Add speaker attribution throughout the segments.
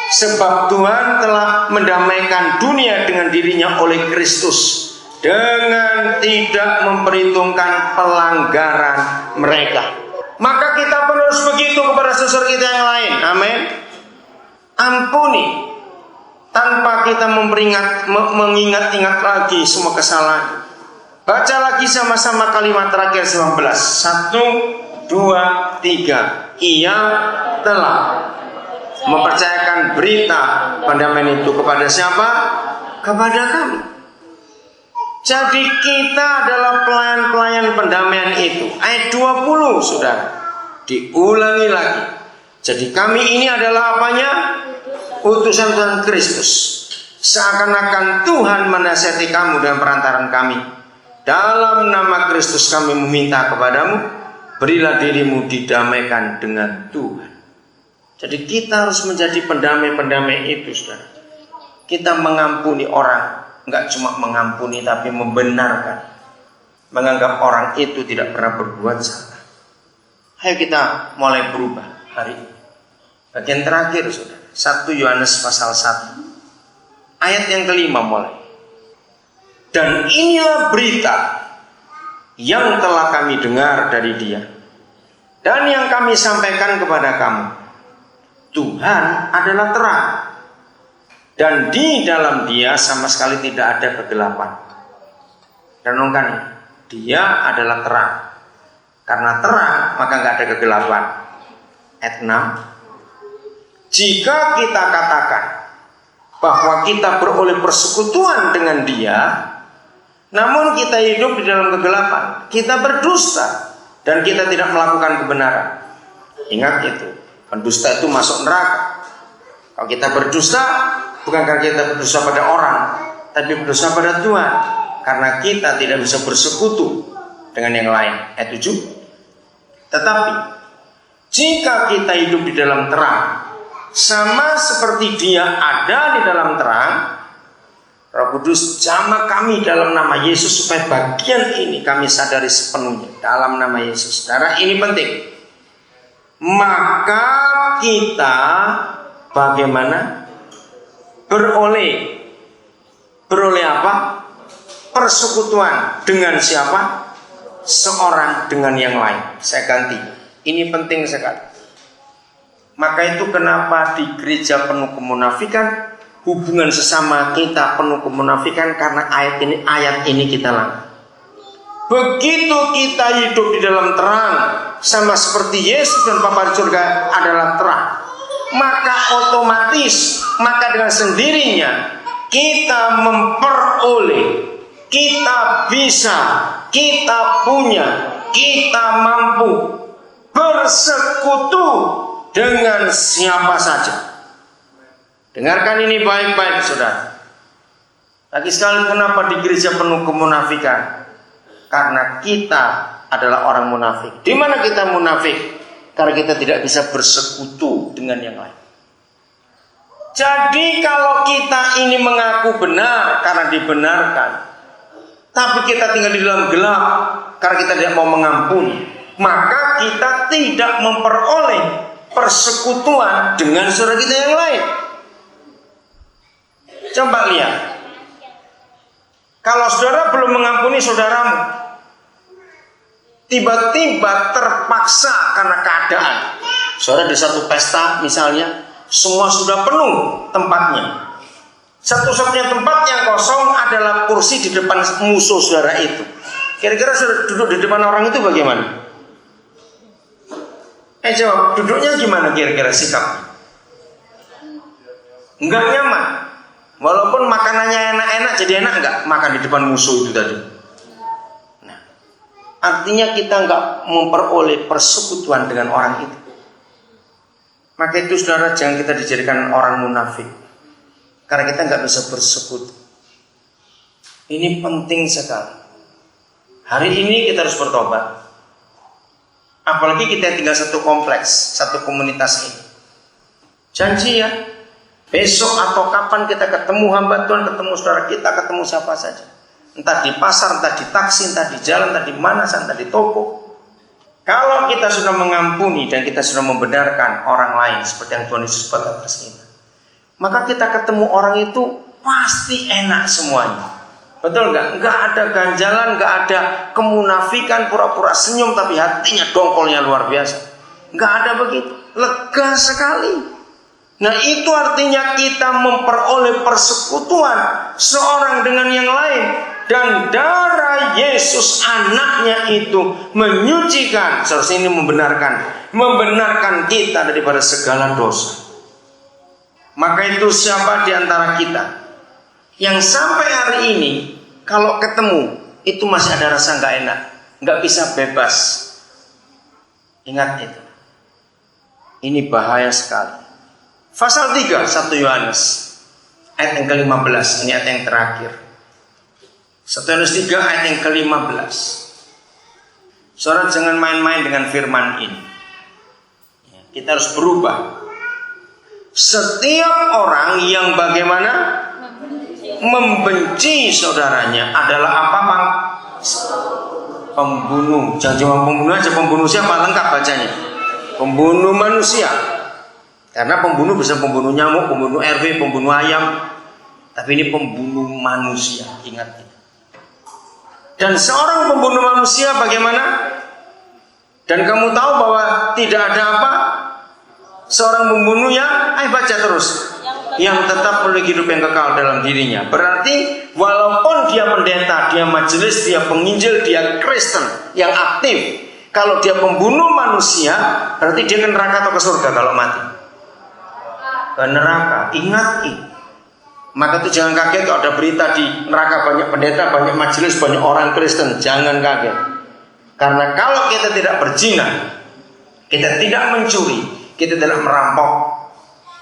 Speaker 1: Sebab Tuhan telah mendamaikan dunia dengan dirinya oleh Kristus, dengan tidak memperhitungkan pelanggaran mereka. Maka kita pun harus begitu kepada saudara kita yang lain. Amin. Ampuni tanpa kita mengingat-ingat lagi semua kesalahan. Baca lagi sama-sama kalimat terakhir 19. 1, 2, 3. Ia telah mempercayakan berita pendamaian itu kepada siapa? Kepada kami. Jadi kita adalah pelayan-pelayan pendamaian itu. Ayat 20 saudara, diulangi lagi. Jadi kami ini adalah apanya? Utusan Tuhan Kristus. Seakan-akan Tuhan menasihati kamu dengan perantaran kami. Dalam nama Kristus kami meminta kepadamu, berilah dirimu didamaikan dengan Tuhan. Jadi kita harus menjadi pendamai-pendamai itu, saudara. Kita mengampuni orang, enggak cuma mengampuni tapi membenarkan. Menganggap orang itu tidak pernah berbuat salah. Ayo kita mulai berubah hari ini. Bagian terakhir, saudara. 1 Yohanes pasal 1. Ayat yang kelima mulai. Dan inilah berita yang telah kami dengar dari Dia, dan yang kami sampaikan kepada kamu. Tuhan adalah terang, dan di dalam Dia sama sekali tidak ada kegelapan. Renungkan, Dia adalah terang. Karena terang maka nggak ada kegelapan. Ayat 6. Jika kita katakan bahwa kita beroleh persekutuan dengan Dia, namun kita hidup di dalam kegelapan, kita berdusta dan kita tidak melakukan kebenaran. Ingat itu, pendusta itu masuk neraka. Kalau kita berdusta, bukan karena kita berdosa pada orang, tapi berdosa pada Tuhan, karena kita tidak bisa bersekutu dengan yang lain. Ayat 7. Tetapi jika kita hidup di dalam terang, sama seperti Dia ada di dalam terang, Roh Kudus jamah kami dalam nama Yesus, supaya bagian ini kami sadari sepenuhnya dalam nama Yesus. Saudara, ini penting. Maka kita bagaimana? Beroleh apa? Persekutuan dengan siapa? Seorang dengan yang lain. Saya ganti. Ini penting sekali. Maka itu kenapa di gereja penuh kemunafikan, hubungan sesama kita penuh kemunafikan, karena ayat ini kita langgar. Begitu kita hidup di dalam terang, sama seperti Yesus dan Bapa di surga adalah terang, maka otomatis, maka dengan sendirinya kita memperoleh, kita bisa, kita punya, kita mampu bersekutu dengan siapa saja. Dengarkan ini baik-baik, saudara. Lagi sekali, kenapa di gereja penuh kemunafikan? Karena kita adalah orang munafik. Di mana kita munafik? Karena kita tidak bisa bersekutu dengan yang lain. Jadi kalau kita ini mengaku benar karena dibenarkan, tapi kita tinggal di dalam gelap karena kita tidak mau mengampuni, maka kita tidak memperoleh persekutuan dengan saudara kita yang lain. Coba lihat, kalau saudara belum mengampuni saudaramu, tiba-tiba terpaksa karena keadaan, saudara di satu pesta misalnya, semua sudah penuh tempatnya, satu-satunya tempat yang kosong adalah kursi di depan musuh saudara itu. Kira-kira saudara duduk di depan orang itu bagaimana? Jawab, duduknya gimana kira-kira sikapnya? Enggak nyaman. Walaupun makanannya enak-enak, jadi enak enggak makan di depan musuh itu tadi? Nah, artinya kita enggak memperoleh persekutuan dengan orang itu. Maka itu saudara, jangan kita dijadikan orang munafik, karena kita enggak bisa bersekutu. Ini penting sekali. Hari ini kita harus bertobat. Apalagi kita tinggal satu kompleks, satu komunitas ini. Janji ya, besok atau kapan kita ketemu hamba Tuhan, ketemu saudara kita, ketemu siapa saja. Entah di pasar, entah di taksi, entah di jalan, entah di mana, entah di toko. Kalau kita sudah mengampuni dan kita sudah membenarkan orang lain seperti yang Tuhan Yesus buat atas kita, maka kita ketemu orang itu pasti enak semuanya. Betul nggak? Nggak ada ganjalan, nggak ada kemunafikan, pura-pura senyum tapi hatinya dongkolnya luar biasa. Nggak ada begitu. Lega sekali. Nah, itu artinya kita memperoleh persekutuan seorang dengan yang lain. Dan darah Yesus anaknya itu menyucikan. Seharusnya ini membenarkan kita daripada segala dosa. Maka itu siapa di antara kita yang sampai hari ini kalau ketemu itu masih ada rasa nggak enak, nggak bisa bebas. Ingat itu. Ini bahaya sekali. Pasal 3 1 Yohanes ayat yang ke-15, ini ayat yang terakhir. 1 Yohanes 3 ayat yang ke-15. Saudara jangan main-main dengan firman ini. Kita harus berubah. Setiap orang yang bagaimana membenci saudaranya adalah apa, Bang? Pembunuh. Jangan cuma pembunuh aja, pembunuh siapa? Lengkap bacanya. Pembunuh manusia. Karena pembunuh bisa pembunuh nyamuk, pembunuh RW, pembunuh ayam. Tapi ini pembunuh manusia. Ingat itu. Dan seorang pembunuh manusia bagaimana? Dan kamu tahu bahwa tidak ada apa? Seorang pembunuh yang, baca terus. Yang tetap memiliki hidup yang kekal dalam dirinya. Berarti walaupun dia pendeta, dia majelis, dia penginjil, dia Kristen yang aktif, kalau dia pembunuh manusia, berarti dia ke neraka atau ke surga kalau mati? Ke neraka. Ingat itu. Maka itu jangan kaget kalau ada berita di neraka banyak pendeta, banyak majelis, banyak orang Kristen. Jangan kaget. Karena kalau kita tidak berzina, kita tidak mencuri, kita tidak merampok,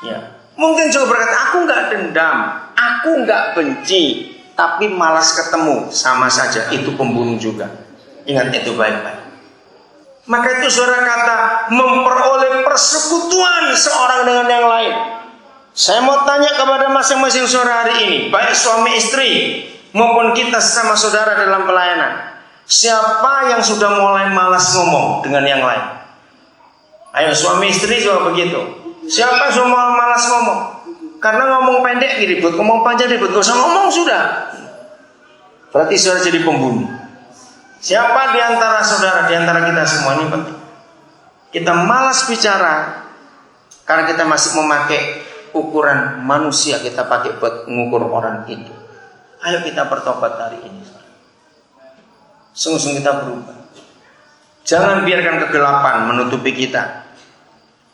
Speaker 1: ya. Mungkin juga berkata, aku nggak dendam, aku nggak benci, tapi malas ketemu, sama saja, itu pembunuh juga. Ingat itu baik-baik. Maka itu saudara kata memperoleh persekutuan seorang dengan yang lain. Saya mau tanya kepada masing-masing saudara hari ini, baik suami istri maupun kita sesama saudara dalam pelayanan. Siapa yang sudah mulai malas ngomong dengan yang lain? Ayo suami istri juga begitu. Siapa semua malas ngomong? Karena ngomong pendek ribut, ngomong panjang ribut, gak usah ngomong sudah. Berarti saudara jadi pembunuh. Siapa di antara saudara, di antara kita semua ini penting. Kita malas bicara karena kita masih memakai ukuran manusia, kita pakai buat mengukur orang itu. Ayo kita bertobat hari ini. Sungguh-sungguh kita berubah. Jangan biarkan kegelapan menutupi kita.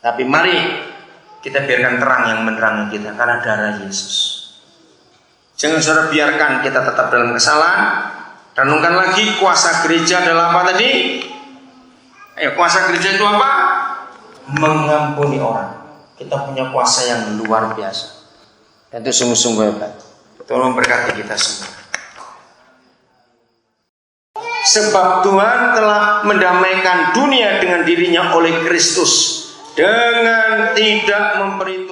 Speaker 1: Tapi mari kita biarkan terang yang menerangi kita karena darah Yesus. Jangan saudara biarkan kita tetap dalam kesalahan. Renungkan lagi kuasa gereja adalah apa tadi? Ayo, kuasa gereja itu apa? Mengampuni orang. Kita punya kuasa yang luar biasa. Dan itu sungguh-sungguh hebat. Tolong memberkati kita semua. Sebab Tuhan telah mendamaikan dunia dengan dirinya oleh Kristus, dengan tidak memperhitungkan